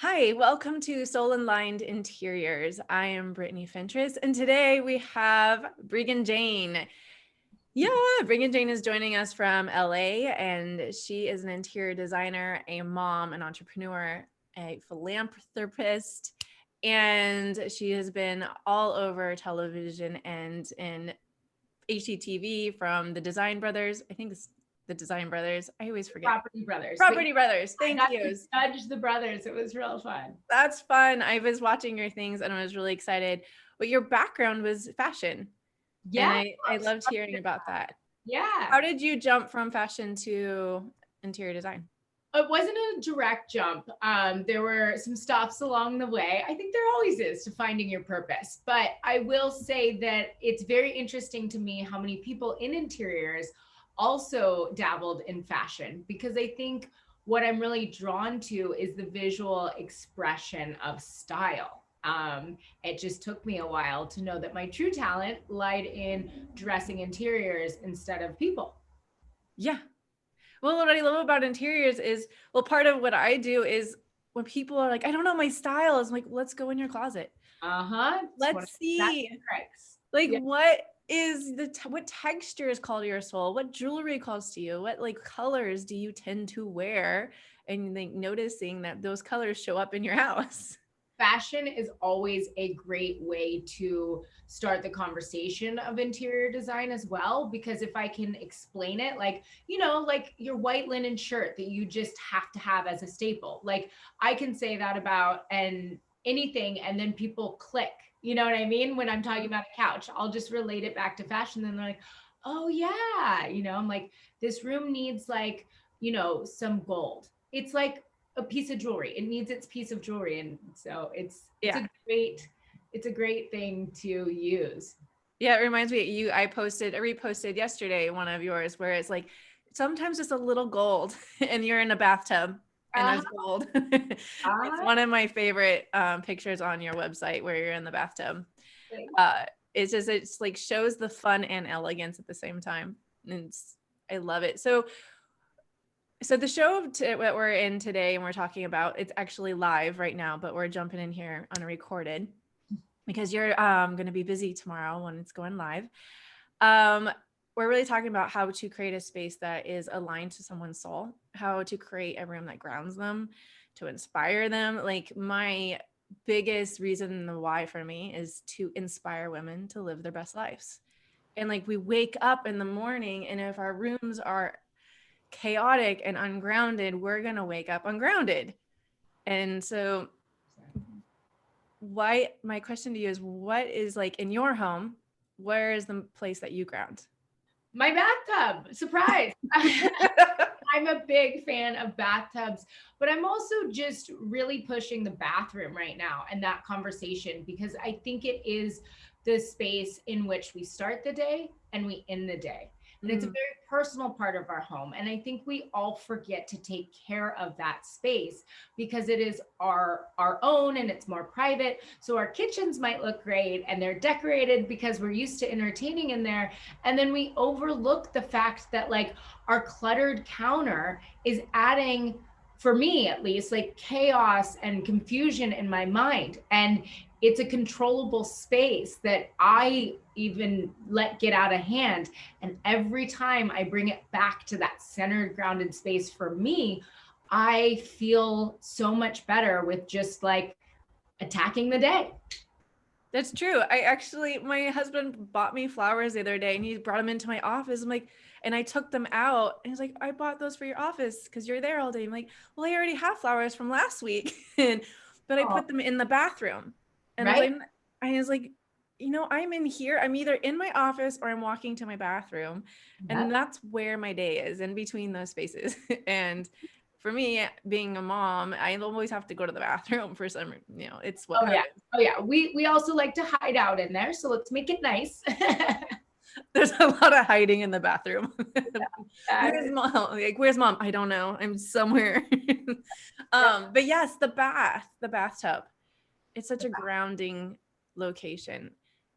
Hi, welcome to Soul Aligned Interiors. I am Brittany Fentress, and today we have Breegan Jane. Yeah, Breegan Jane is joining us from LA, and she is an interior designer, a mom, an entrepreneur, a philanthropist, and she has been all over television and in HGTV from the Design Brothers. I think it's the Design Brothers. I always forget. Property Brothers. Property Brothers. I Thank got you. to judge the brothers. It was real fun. That's fun. I was watching your things and I was really excited. But your background was fashion. And Yeah. I loved hearing about that. Yeah. How did you jump from fashion to interior design? It wasn't a direct jump. There were some stops along the way. I think there always is to finding your purpose. But I will say that it's very interesting to me how many people in interiors also dabbled in fashion, because I think what I'm really drawn to is the visual expression of style. It just took me a while to know that my true talent lied in dressing interiors instead of people. Yeah. Well, what I love about interiors is, well, part of what I do is when people are like, I don't know my style, is like, let's go in your closet. Let's see. Like, Yeah. what is what textures call to your soul? What jewelry calls to you? What like colors do you tend to wear? And like noticing that those colors show up in your house. Fashion is always a great way to start the conversation of interior design as well, because if I can explain it, like, like your white linen shirt that you just have to have as a staple, like I can say that about anything, and then people click. You know what I mean? When I'm talking about a couch, I'll just relate it back to fashion. Then they're like, oh yeah, I'm like, this room needs like, some gold. It's like a piece of jewelry. It needs its piece of jewelry. And so it's a great thing to use. Yeah, it reminds me, I reposted yesterday one of yours where it's like sometimes just a little gold and you're in a bathtub and there's gold. It's one of my favorite pictures on your website where you're in the bathtub. It's like shows the fun and elegance at the same time. And I love it. So the show that we're in today and we're talking about, it's actually live right now, but we're jumping in here unrecorded because you're going to be busy tomorrow when it's going live. We're really talking about how to create a space that is aligned to someone's soul, how to create a room that grounds them, to inspire them. Like my biggest reason, the why for me, is to inspire women to live their best lives. And like we wake up in the morning, and if our rooms are chaotic and ungrounded, we're going to wake up ungrounded. And so my question to you is, what is like in your home, where is the place that you ground? My bathtub. Surprise. I'm a big fan of bathtubs, but I'm also just really pushing the bathroom right now and that conversation, because I think it is the space in which we start the day and we end the day. And it's a very personal part of our home. And I think we all forget to take care of that space because it is our own and it's more private. So our kitchens might look great and they're decorated because we're used to entertaining in there. And then we overlook the fact that like our cluttered counter is adding, for me at least, like chaos and confusion in my mind. And it's a controllable space that I even let get out of hand. And every time I bring it back to that centered, grounded space for me, I feel so much better with just like attacking the day. That's true. My husband bought me flowers the other day and he brought them into my office. I'm like, and I took them out and he's like, I bought those for your office because you're there all day. I'm like, well, I already have flowers from last week. But I put them in the bathroom. And I was like, I'm in here. I'm either in my office or I'm walking to my bathroom. And that's where my day is, in between those spaces. And for me, being a mom, I always have to go to the bathroom for some, it's what happens. Yeah. We also like to hide out in there. So let's make it nice. There's a lot of hiding in the bathroom. Where's mom? Like, where's mom? I don't know. I'm somewhere. But yes, the bathtub. It's such a grounding location.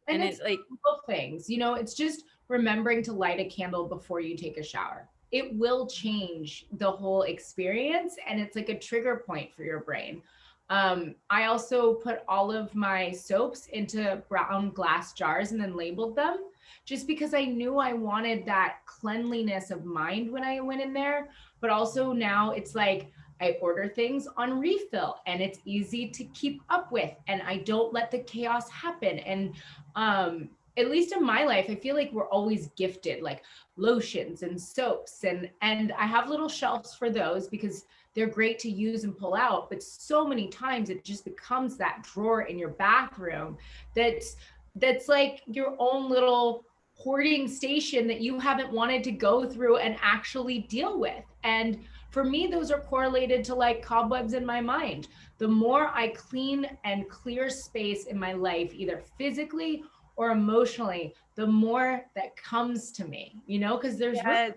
And it's like little things, it's just remembering to light a candle before you take a shower. It will change the whole experience. And it's like a trigger point for your brain. I also put all of my soaps into brown glass jars and then labeled them, just because I knew I wanted that cleanliness of mind when I went in there. But also now it's like I order things on refill and it's easy to keep up with, and I don't let the chaos happen. And at least in my life, I feel like we're always gifted like lotions and soaps, and I have little shelves for those because they're great to use and pull out. But so many times it just becomes that drawer in your bathroom that's like your own little hoarding station that you haven't wanted to go through and actually deal with. And for me, those are correlated to like cobwebs in my mind. The more I clean and clear space in my life, either physically or emotionally, the more that comes to me, you know, because there's room. Yes.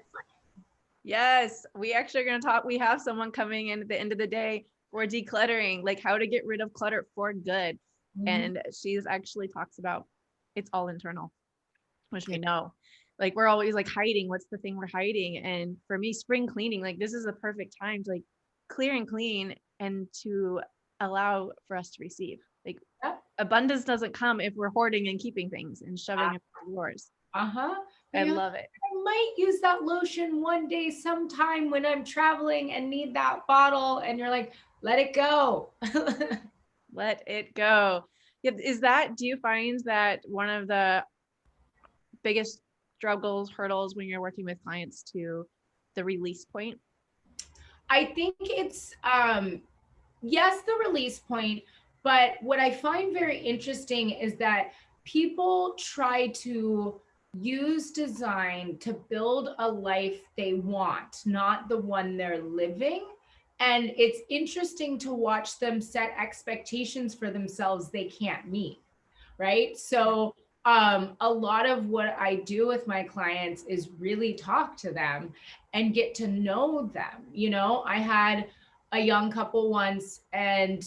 Yes. We actually are going to talk. We have someone coming in at the end of the day for decluttering, like how to get rid of clutter for good. Mhm. And she's actually talks about it's all internal, which we know. Like we're always like hiding. What's the thing we're hiding? And for me, spring cleaning, like this is the perfect time to like clear and clean and to allow for us to receive. Like abundance doesn't come if we're hoarding and keeping things and shoving it in drawers. Uh-huh. I love it. I might use that lotion one day sometime when I'm traveling and need that bottle. And you're like, let it go. Let it go. Yeah, do you find that one of the biggest struggles, hurdles when you're working with clients to the release point? I think it's yes, the release point, but what I find very interesting is that people try to use design to build a life they want, not the one they're living. And it's interesting to watch them set expectations for themselves they can't meet, right? So a lot of what I do with my clients is really talk to them and get to know them. You know, I had a young couple once, and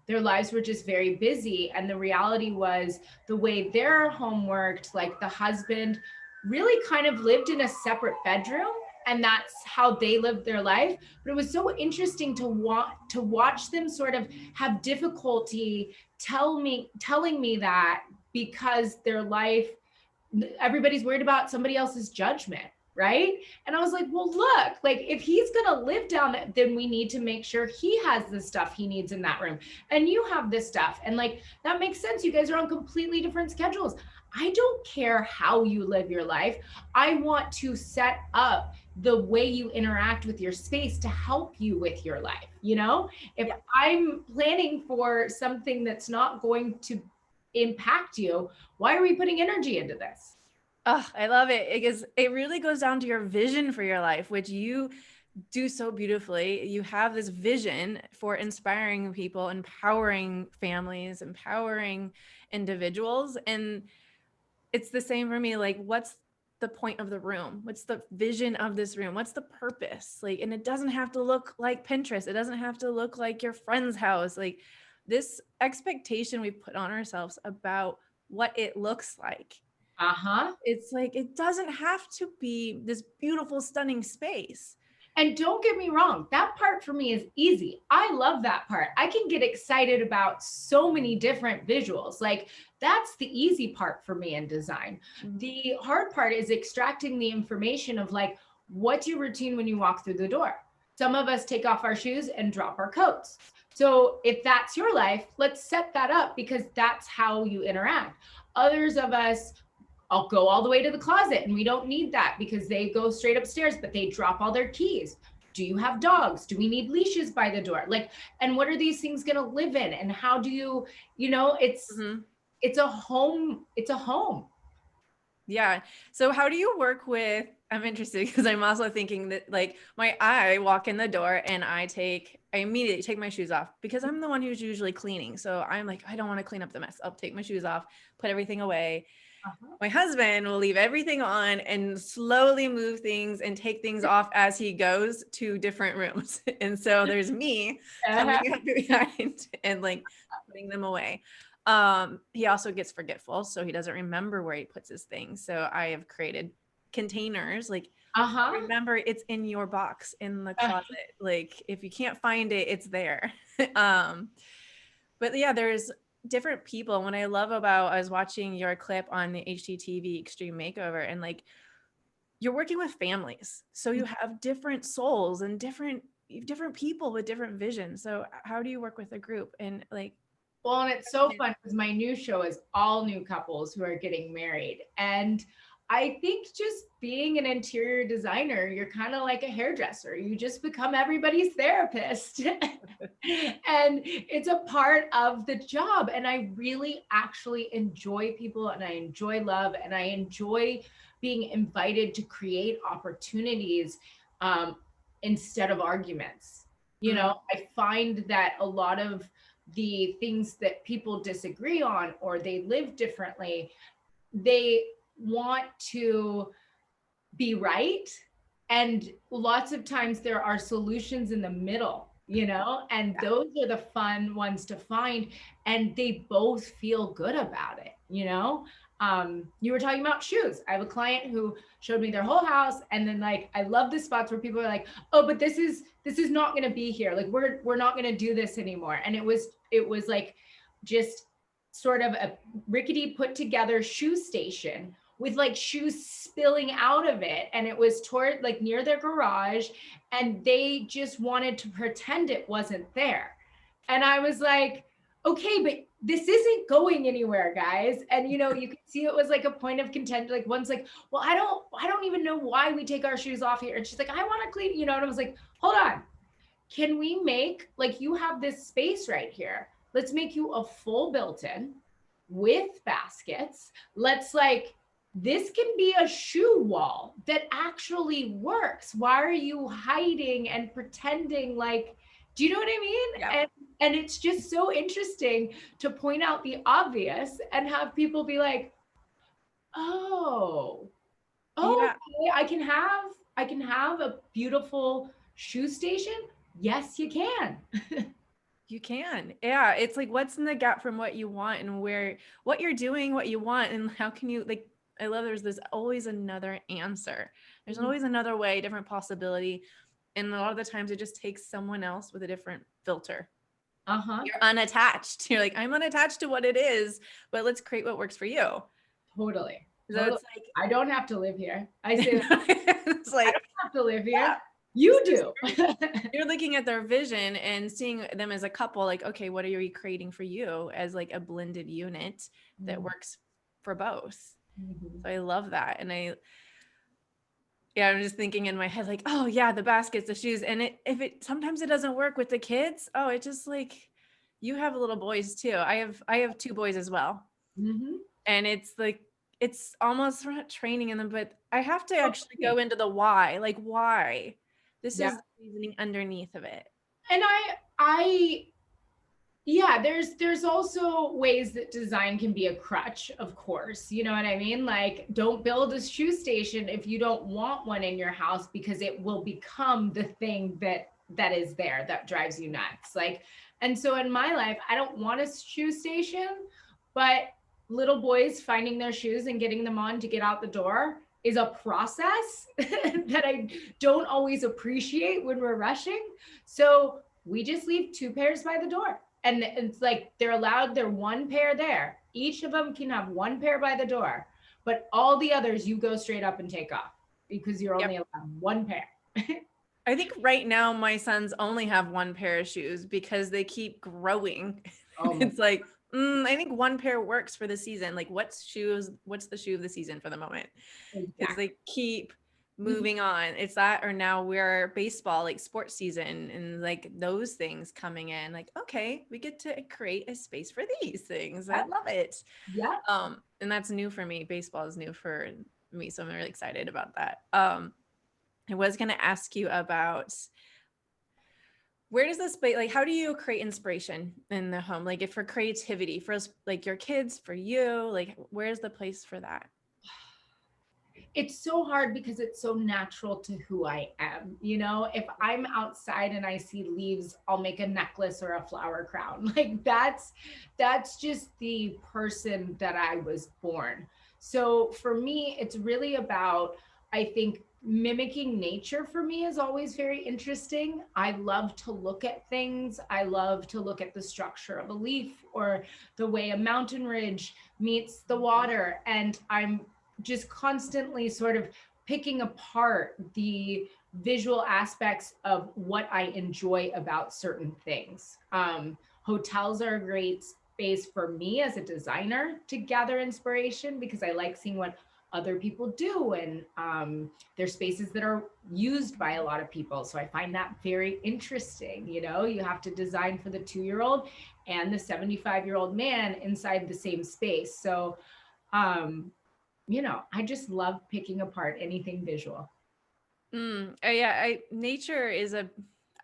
their lives were just very busy. And the reality was the way their home worked, like the husband really kind of lived in a separate bedroom, and that's how they lived their life. But it was so interesting to watch them sort of have difficulty telling me that, because their life, everybody's worried about somebody else's judgment, right? And I was like, well, look, like if he's gonna live down that, then we need to make sure he has the stuff he needs in that room, and you have this stuff, and like that makes sense. You guys are on completely different schedules. I don't care how you live your life. I want to set up the way you interact with your space to help you with your life. You know, if I'm planning for something that's not going to impact you, why are we putting energy into this? Oh, I love it because it really goes down to your vision for your life, which you do so beautifully. You have this vision for inspiring people, empowering families, empowering individuals. And it's the same for me. Like, what's the point of the room? What's the vision of this room? What's the purpose? Like, and it doesn't have to look like Pinterest. It doesn't have to look like your friend's house. Like this expectation we put on ourselves about what it looks like. It's like, it doesn't have to be this beautiful, stunning space. And don't get me wrong, that part for me is easy. I love that part. I can get excited about so many different visuals. Like that's the easy part for me in design. Mm-hmm. The hard part is extracting the information of like, what's your routine when you walk through the door? Some of us take off our shoes and drop our coats. So if that's your life, let's set that up, because that's how you interact. Others of us, I'll go all the way to the closet, and we don't need that because they go straight upstairs, but they drop all their keys. Do you have dogs? Do we need leashes by the door? Like, and what are these things going to live in? And how do you, you know, it's a home. It's a home. Yeah. So how do you work with, I'm interested because I'm also thinking that like I walk in the door and I immediately take my shoes off because I'm the one who's usually cleaning. So I'm like, I don't want to clean up the mess. I'll take my shoes off, put everything away. My husband will leave everything on and slowly move things and take things off as he goes to different rooms. And so there's me coming up behind and like putting them away. He also gets forgetful, so he doesn't remember where he puts his things. So I have created containers, like Uh-huh. remember it's in your box in the closet. Like if you can't find it, it's there. um but yeah, there's different people. When I love about, I was watching your clip on the HGTV Extreme Makeover, and like you're working with families, so you have different souls and different people with different visions. So how do you work with a group? And like, Well, and it's so fun because my new show is all new couples who are getting married. And I think just being an interior designer, you're kind of like a hairdresser. You just become everybody's therapist. And it's a part of the job. And I really actually enjoy people, and I enjoy love, and I enjoy being invited to create opportunities instead of arguments. You know, I find that a lot of the things that people disagree on or they live differently, they want to be right. And lots of times there are solutions in the middle, you know, and those are the fun ones to find. And they both feel good about it, you know. You were talking about shoes. I have a client who showed me their whole house, and then like I love the spots where people are like, oh, but this is not going to be here. Like we're not going to do this anymore. And it was like just sort of a rickety put together shoe station with like shoes spilling out of it, and it was toward like near their garage, and they just wanted to pretend it wasn't there. And I was like, okay, but this isn't going anywhere, guys. And you know, you could see it was like a point of contention. Like one's like, well, I don't even know why we take our shoes off here. And she's like, I want to clean, you know. And I was like, hold on, can we make, like, you have this space right here, let's make you a full built-in with baskets. Let's like, this can be a shoe wall that actually works. Why are you hiding and pretending like, do you know what I mean? yeah. And it's just so interesting to point out the obvious and have people be like, oh, Yeah. okay, I can have a beautiful shoe station. Yes, you can. You can. Yeah. It's like, what's in the gap from what you want, and where, what you're doing, what you want, and how can you, like, I love there's always another answer. There's always another way, different possibility. And a lot of the times it just takes someone else with a different filter. You're unattached. You're like, I'm unattached to what it is, but let's create what works for you. Totally. So it's like, I don't have to live here. I say it's like, I don't have to live here. You do. You're looking at their vision and seeing them as a couple, like, okay, what are you creating for you as like a blended unit that works for both? So I love that. And I'm just thinking in my head, like, oh yeah, the baskets, the shoes. And if it sometimes it doesn't work with the kids, oh, it just like, you have little boys too. I have two boys as well. And it's like, it's almost not training in them, but I have to actually go into the why, like why. This is the reasoning underneath of it. And I yeah, there's also ways that design can be a crutch, of course. You know what I mean? Like, don't build a shoe station if you don't want one in your house, because it will become the thing that is there that drives you nuts. Like, and so in my life, I don't want a shoe station, but little boys finding their shoes and getting them on to get out the door is a process that I don't always appreciate when we're rushing. So we just leave 2 pairs by the door. And it's like, they're allowed their 1 pair there. Each of them can have 1 pair by the door, but all the others you go straight up and take off, because you're only allowed 1 pair. I think right now my sons only have 1 pair of shoes because they keep growing. It's like, I think 1 pair works for the season. Like, what's the shoe of the season for the moment? Because they keep moving on. It's that, or now we're baseball, like sports season, and like those things coming in, like, okay, we get to create a space for these things. I love it. And that's new for me. Baseball is new for me, so I'm really excited about that. I was going to ask you about, where does this space, like, how do you create inspiration in the home? Like, if for creativity, for like your kids, for you, like, where's the place for that? It's so hard because it's so natural to who I am. You know, if I'm outside and I see leaves, I'll make a necklace or a flower crown. Like, that's just the person that I was born. So for me, it's really about, I think mimicking nature for me is always very interesting. I love to look at things. I love to look at the structure of a leaf or the way a mountain ridge meets the water. And I'm just constantly sort of picking apart the visual aspects of what I enjoy about certain things. Hotels are a great space for me as a designer to gather inspiration because I like seeing what other people do. And there's spaces that are used by a lot of people. So I find that very interesting. You know, you have to design for the 2-year-old and the 75-year-old man inside the same space. So, you know, I just love picking apart anything visual. Yeah, nature is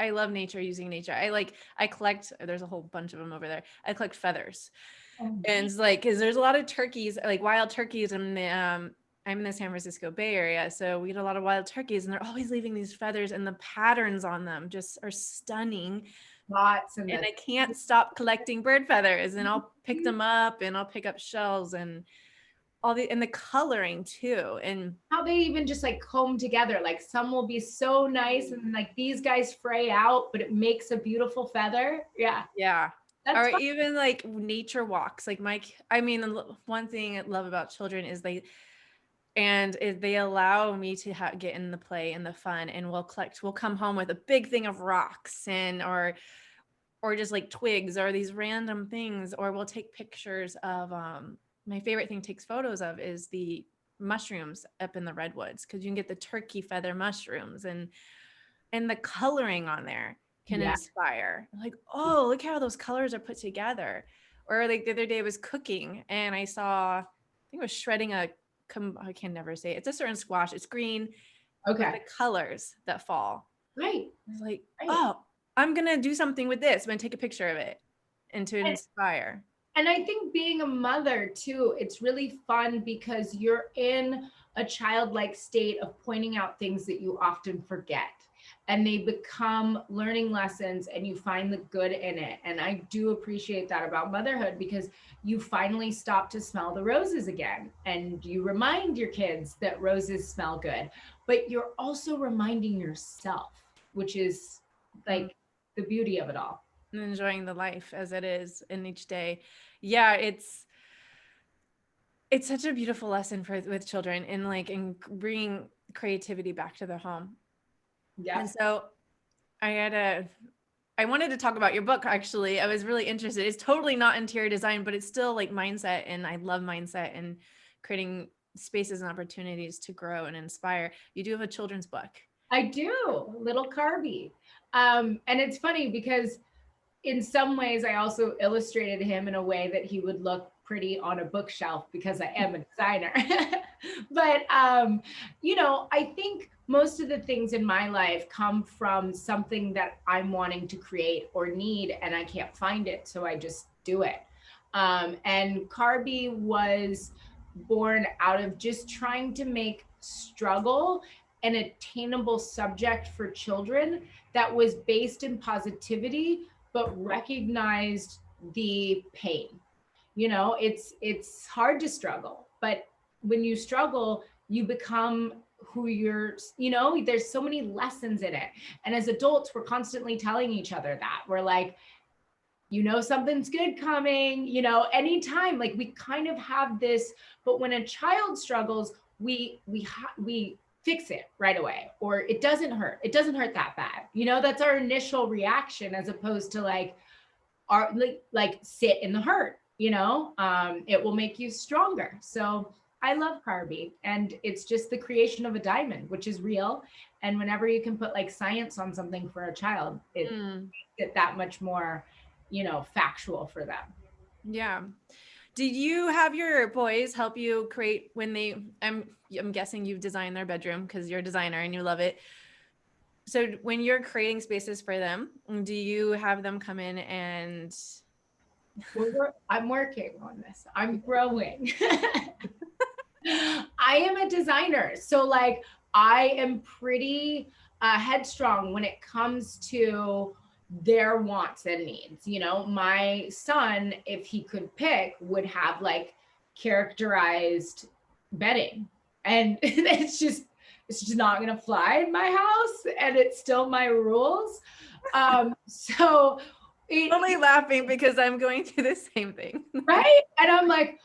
I love nature, using nature. I collect, there's a whole bunch of them over there. I collect feathers. Oh, And it's like, cause there's a lot of turkeys, like wild turkeys in the, I'm in the San Francisco Bay Area. So we get a lot of wild turkeys and they're always leaving these feathers, and the patterns on them just are stunning. lots and And the I can't stop collecting bird feathers, and I'll pick them up and I'll pick up shells and and the coloring too. And how they even just like comb together. Like some will be so nice and like these guys fray out, but it makes a beautiful feather. Yeah. yeah. That's Or fun. even like nature walks. Like I mean, one thing I love about children is they allow me to get in the play and the fun, and we'll come home with a big thing of rocks or just like twigs or these random things, or we'll take pictures of, my favorite thing to take photos of is the mushrooms up in the redwoods, because you can get the turkey feather mushrooms, and the coloring on there can Yeah. inspire. Like, oh, look how those colors are put together. Or like the other day I was cooking and I saw, I think it was shredding I can never say it. It's a certain squash. It's green with Okay. the colors that fall. Right. I was like, Right. oh, I'm gonna do something with this. I'm gonna take a picture of it and to And, inspire. and I think being a mother too, it's really fun because you're in a childlike state of pointing out things that you often forget. And they become learning lessons and you find the good in it. And I do appreciate that about motherhood because you finally stop to smell the roses again. And you remind your kids that roses smell good, but you're also reminding yourself, which is Mm. like the beauty of it all. And enjoying the life as it is in each day. Yeah, it's such a beautiful lesson with children, and like in bringing creativity back to the home. Yeah. And so I wanted to talk about your book. Actually, I was really interested. It's totally not interior design, but it's still like mindset, and I love mindset and creating spaces and opportunities to grow and inspire. You do have a children's book. I do, little Carby. And it's funny because in some ways I also illustrated him in a way that he would look pretty on a bookshelf because I am a designer. But you know, I think most of the things in my life come from something that I'm wanting to create or need and I can't find it, so I just do it. And Carby was born out of just trying to make struggle an attainable subject for children that was based in positivity but recognized the pain. You know, it's hard to struggle, but when you struggle you become who you're, you know, there's so many lessons in it. And as adults we're constantly telling each other that we're like, you know, something's good coming, you know, anytime. Like we kind of have this, but when a child struggles we fix it right away, or it doesn't hurt, it doesn't hurt that bad, you know. That's our initial reaction, as opposed to like our like sit in the hurt, you know. It will make you stronger. So I love Carby, and it's just the creation of a diamond, which is real. And whenever you can put like science on something for a child, it makes it that much more, you know, factual for them. Yeah. Did you have your boys help you create when I'm guessing you've designed their bedroom because you're a designer and you love it. So when you're creating spaces for them, do you have them come in and I'm working on this. I'm growing. I am a designer. So like I am pretty headstrong when it comes to their wants and needs. You know, my son, if he could pick, would have like characterized bedding. And it's just it's just not going to fly in my house, and it's still my rules. So Only laughing because I'm going through the same thing. Right. And I'm like,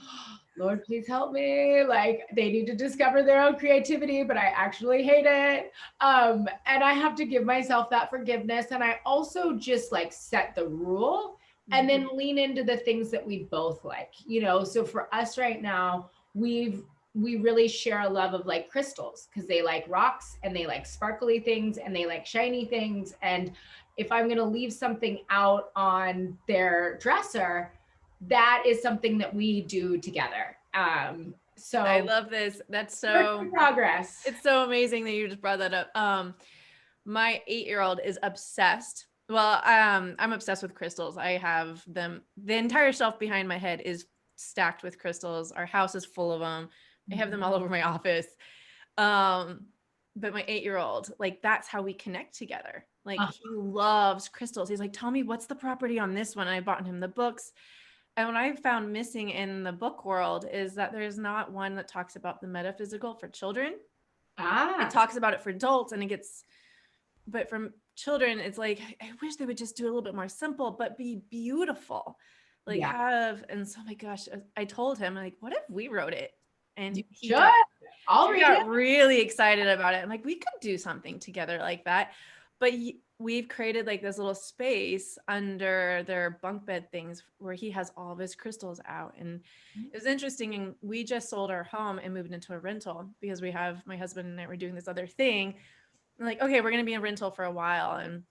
Lord, please help me. Like, they need to discover their own creativity, but I actually hate it. And I have to give myself that forgiveness. And I also just like set the rule and then lean into the things that we both like, you know. So for us right now, we really share a love of like crystals, because they like rocks and they like sparkly things and they like shiny things. And if I'm going to leave something out on their dresser, that is something that we do together. So I love this. That's so progress. It's so amazing that you just brought that up. My 8-year-old is obsessed. Well, I'm obsessed with crystals. I have them. The entire shelf behind my head is stacked with crystals. Our house is full of them. I have them all over my office. But my 8-year-old, like, that's how we connect together. Like, he loves crystals. He's like, tell me, what's the property on this one? And I bought him the books. And what I found missing in the book world is that there's not one that talks about the metaphysical for children. It talks about it for adults, and but from children, it's like, I wish they would just do a little bit more simple, but be beautiful. Like and so, my gosh, I told him, like, what if we wrote it? And he got really excited about it. I'm like, we could do something together like that. But we've created like this little space under their bunk bed things where he has all of his crystals out. And it was interesting. And we just sold our home and moved into a rental because my husband and I were doing this other thing. I'm like, okay, we're going to be in rental for a while, and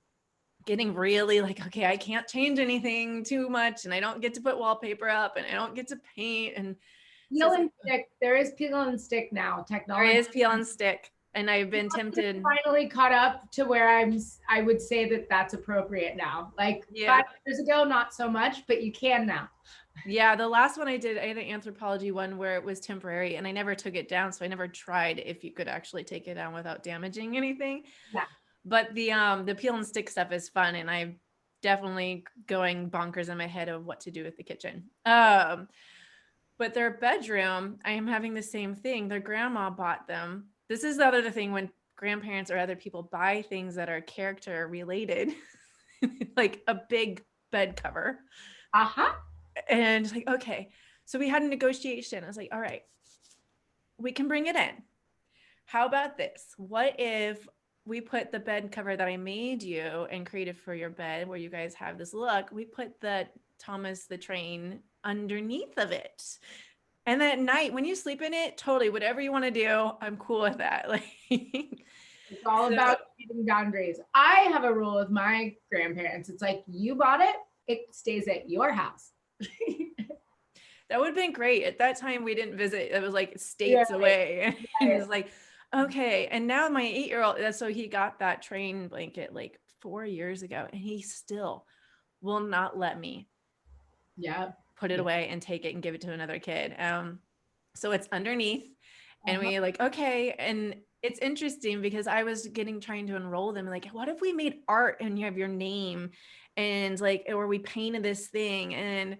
getting really like, okay, I can't change anything too much, and I don't get to put wallpaper up, and I don't get to paint. And peel and stick. There is peel and stick now. Technology. There is peel and stick. And I've been tempted. Finally caught up to where I would say that that's appropriate now. Like 5 years ago, not so much, but you can now. Yeah, the last one I did, I had an anthropology one where it was temporary, and I never took it down. So I never tried if you could actually take it down without damaging anything. Yeah. But the peel and stick stuff is fun, and I'm definitely going bonkers in my head of what to do with the kitchen. But their bedroom, I am having the same thing. Their grandma bought them. This is the other thing when grandparents or other people buy things that are character related, like a big bed cover. And like, okay, so we had a negotiation. I was like, all right, we can bring it in. How about this? What if we put the bed cover that I made you and created for your bed, where you guys have this look, we put the Thomas the Train underneath of it. And then at night, when you sleep in it, totally, whatever you want to do, I'm cool with that. Like, it's all about keeping boundaries. I have a rule with my grandparents. It's like, you bought it, it stays at your house. That would have been great. At that time, we didn't visit. It was like states away. And it was like, okay. And now my 8-year-old, so he got that train blanket like 4 years ago, and he still will not let me put it away and take it and give it to another kid. So it's underneath, and we like, okay. And it's interesting because I was trying to enroll them. Like, what if we made art and you have your name, and like, or we painted this thing? And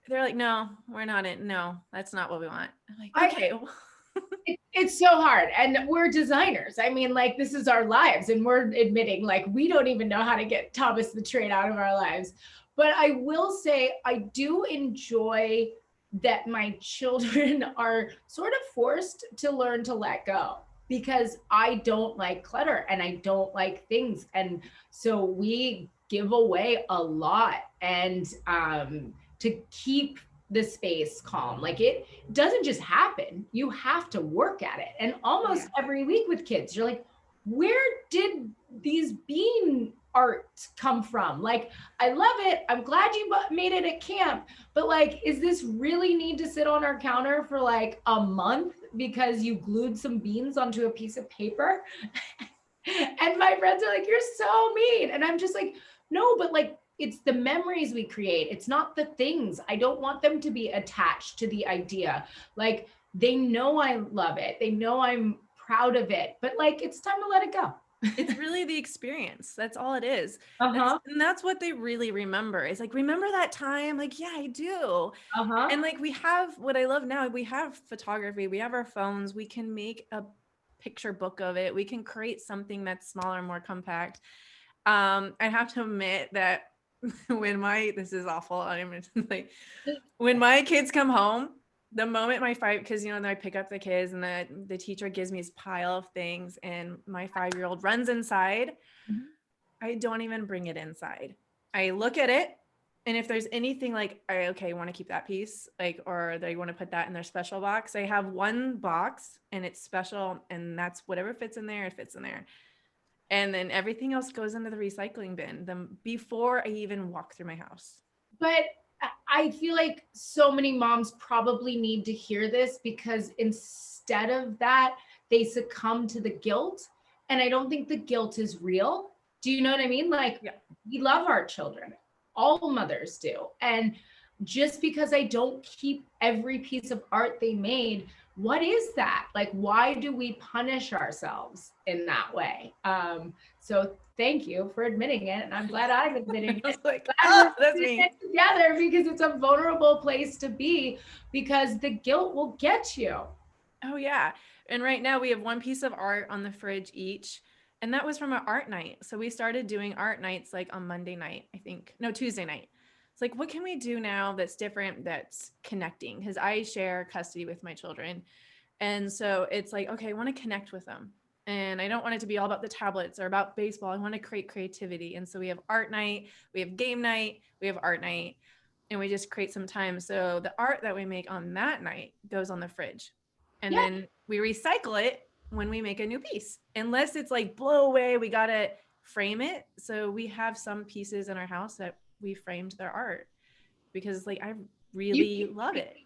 they're like, no, we're not in. No, that's not what we want. I'm like, okay. It's so hard. And we're designers. I mean, like, this is our lives, and we're admitting like we don't even know how to get Thomas the Train out of our lives. But I will say, I do enjoy that my children are sort of forced to learn to let go, because I don't like clutter and I don't like things. And so we give away a lot, and to keep the space calm. Like, it doesn't just happen. You have to work at it. And almost every week with kids, you're like, where did these bean art come from? Like, I love it. I'm glad you made it at camp, but like, is this really need to sit on our counter for like a month because you glued some beans onto a piece of paper? And my friends are like, you're so mean. And I'm just like, no, but like, it's the memories we create. It's not the things. I don't want them to be attached to the idea. Like, they know I love it. They know I'm proud of it, but like, it's time to let it go. It's really the experience. That's all it is. And that's what they really remember. Is like, remember that time? Like, yeah, I do. And like, we have, what I love now, we have photography, we have our phones, we can make a picture book of it. We can create something that's smaller, more compact. I have to admit that this is awful. I'm like, when my kids come home, the moment because then I pick up the kids and the teacher gives me this pile of things and my 5-year-old runs inside, I don't even bring it inside. I look at it, and if there's anything like, okay, you want to keep that piece, like, or they want to put that in their special box, I have one box and it's special, and that's whatever fits in there, it fits in there. And then everything else goes into the recycling bin before I even walk through my house. But I feel like so many moms probably need to hear this, because instead of that, they succumb to the guilt. And I don't think the guilt is real. Do you know what I mean? Like, yeah. We love our children. All mothers do. And just because I don't keep every piece of art they made, what is that? Like, why do we punish ourselves in that way? So thank you for admitting it. And I'm glad I'm admitting it. Like, that's me. Together, because it's a vulnerable place to be, because the guilt will get you. Oh yeah. And right now we have one piece of art on the fridge each. And that was from an art night. So we started doing art nights like on Monday night, Tuesday night. It's like, what can we do now that's different, that's connecting? Because I share custody with my children. And so it's like, okay, I want to connect with them. And I don't want it to be all about the tablets or about baseball. I want to create creativity. And so we have art night, we have game night, we have art night, and we just create some time. So the art that we make on that night goes on the fridge. And then we recycle it when we make a new piece, unless it's like blow away, we got to frame it. So we have some pieces in our house that we framed their art, because like, I really love it.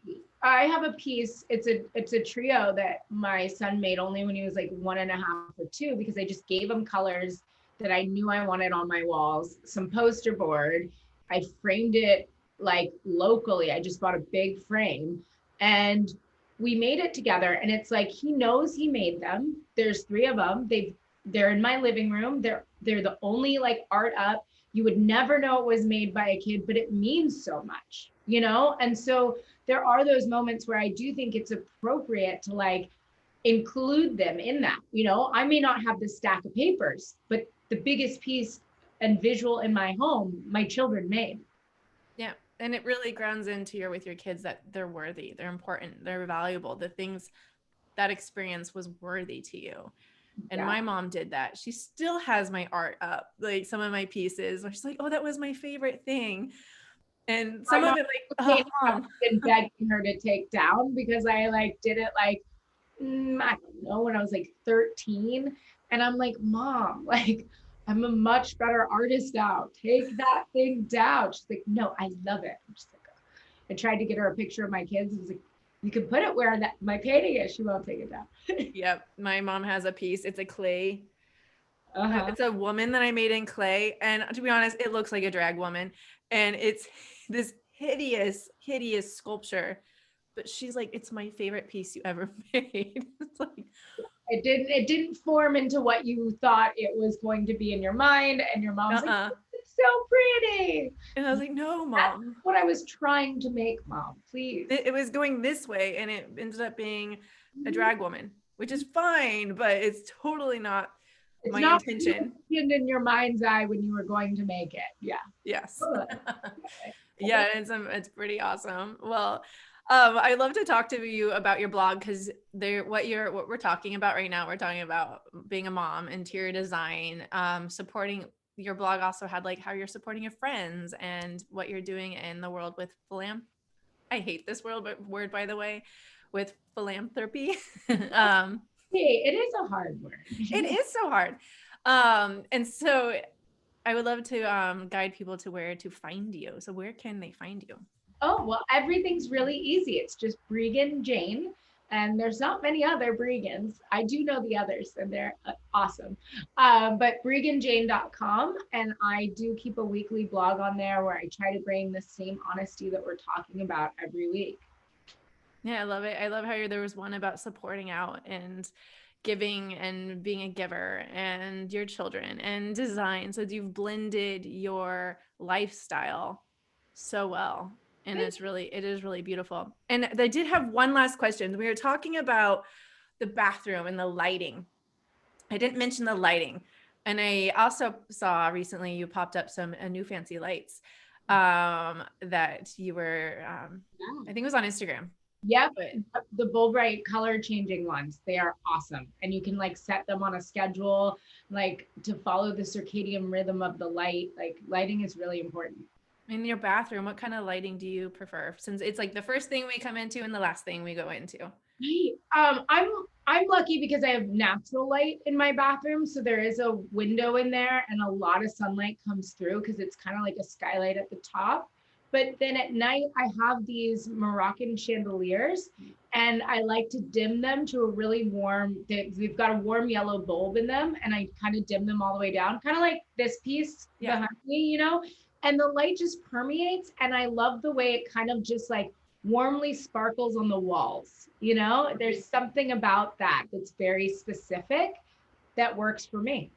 I have a piece. It's a trio that my son made only when he was like 1.5 or 2, because I just gave him colors that I knew I wanted on my walls, some poster board. I framed it like locally. I just bought a big frame and we made it together. And it's like, he knows he made them. There's 3 of them. They're in my living room. They're the only like art up. You would never know it was made by a kid, but it means so much, you know? And so there are those moments where I do think it's appropriate to like include them in that, you know? I may not have the stack of papers, but the biggest piece and visual in my home, my children made. Yeah. And it really grounds into with your kids that they're worthy, they're important, they're valuable. The things, that experience was worthy to you. And my mom did that. She still has my art up, like some of my pieces where she's like, oh, that was my favorite thing. And some of it like, I've been begging her to take down, because I like did it like, I don't know, when I was like 13. And I'm like, Mom, like, I'm a much better artist now. Take that thing down. She's like, no, I love it. I'm just like, I tried to get her a picture of my kids. I was like, you can put it where my painting is. She won't take it down. Yep. My mom has a piece. It's a clay. It's a woman that I made in clay. And to be honest, it looks like a drag woman. And it's this hideous, hideous sculpture. But she's like, it's my favorite piece you ever made. It's like, it didn't form into what you thought it was going to be in your mind. And your mom's like, it's so pretty. And I was like, no, Mom. That's what I was trying to make, Mom, please. It was going this way, and it ended up being a drag woman, which is fine, but it's totally not my intention. In your mind's eye when you were going to make it. Yeah. Yes. Yeah, it's pretty awesome. Well, I'd love to talk to you about your blog, because what we're talking about right now, we're talking about being a mom, interior design, supporting. Your blog also had like how you're supporting your friends and what you're doing in the world with I hate this word, by the way, with philanthropy. It is a hard word. It is so hard. And so I would love to guide people to where to find you. So where can they find you? Oh, well, everything's really easy. It's just Breegan Jane. And there's not many other Breegans. I do know the others, and they're awesome. But BreeganJane.com. And I do keep a weekly blog on there where I try to bring the same honesty that we're talking about every week. Yeah, I love it. I love how there was one about supporting out and giving and being a giver, and your children and design. So you've blended your lifestyle so well. And it is really beautiful. And I did have one last question. We were talking about the bathroom and the lighting. I didn't mention the lighting. And I also saw recently you popped up some new fancy lights that you were, I think it was on Instagram. Yep. But The Bull Bright color changing ones. They are awesome. And you can like set them on a schedule, like to follow the circadian rhythm of the light. Like lighting is really important. in your bathroom, what kind of lighting do you prefer? Since it's like the first thing we come into and the last thing we go into. Right. I'm lucky because I have natural light in my bathroom. So there is a window in there and a lot of sunlight comes through because it's kind of like a skylight at the top. But then at night, I have these Moroccan chandeliers and I like to dim them to a really warm, they've got a warm yellow bulb in them. And I kind of dim them all the way down, kind of like this piece behind me, you know, and the light just permeates. And I love the way it kind of just like warmly sparkles on the walls. You know, there's something about that that's very specific that works for me.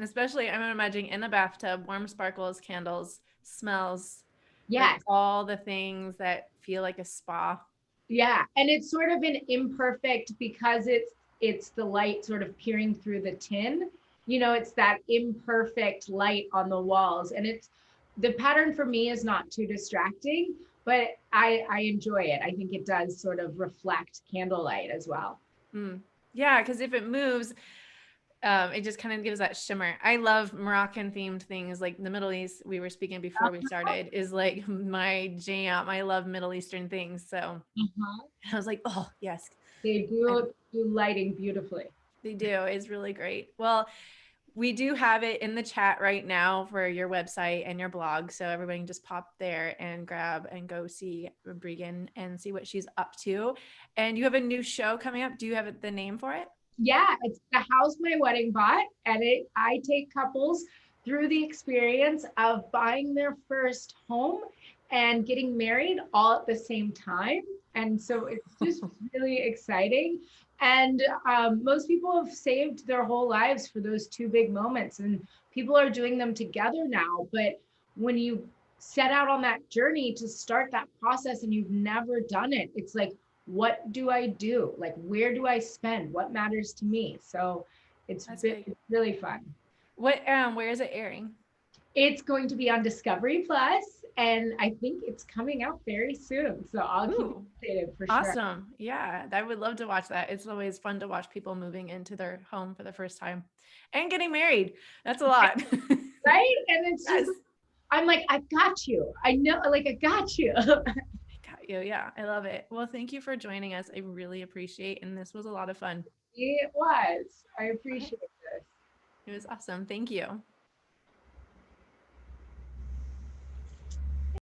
Especially, I'm imagining in a bathtub, warm sparkles, candles, smells, like Yes. all the things that feel like a spa. Yeah. And it's sort of an imperfect because it's the light sort of peering through the tin. You know, it's that imperfect light on the walls. And it's the pattern for me is not too distracting, but I enjoy it. I think it does sort of reflect candlelight as well. Yeah, because if it moves, it just kind of gives that shimmer. I love Moroccan themed things like the Middle East. We were speaking before we started is like my jam. I love Middle Eastern things. So I was like, oh yes, They do lighting beautifully. they do. It's really great. Well, we do have it in the chat right now for your website and your blog. So everybody can just pop there and grab and go see Breegan and see what she's up to. And you have a new show coming up. Do you have the name for it? Yeah, it's the House My Wedding Bought, and I take couples through the experience of buying their first home and getting married all at the same time. And so it's just really exciting. And most people have saved their whole lives for those two big moments, and people are doing them together now. But when you set out on that journey to start that process and you've never done it, it's like, what do I do? Like, where do I spend? What matters to me? So it's really fun. Where is it airing? It's going to be on Discovery Plus, and I think it's coming out very soon. So I'll keep you updated for sure. Awesome. Yeah, I would love to watch that. It's always fun to watch people moving into their home for the first time and getting married. That's a lot. Right? And it's just, I'm like, I got you. I know, like, I got you. Got you. Yeah, I love it. Well, thank you for joining us. I really appreciate, and this was a lot of fun. It was. I appreciate this. It was awesome. Thank you.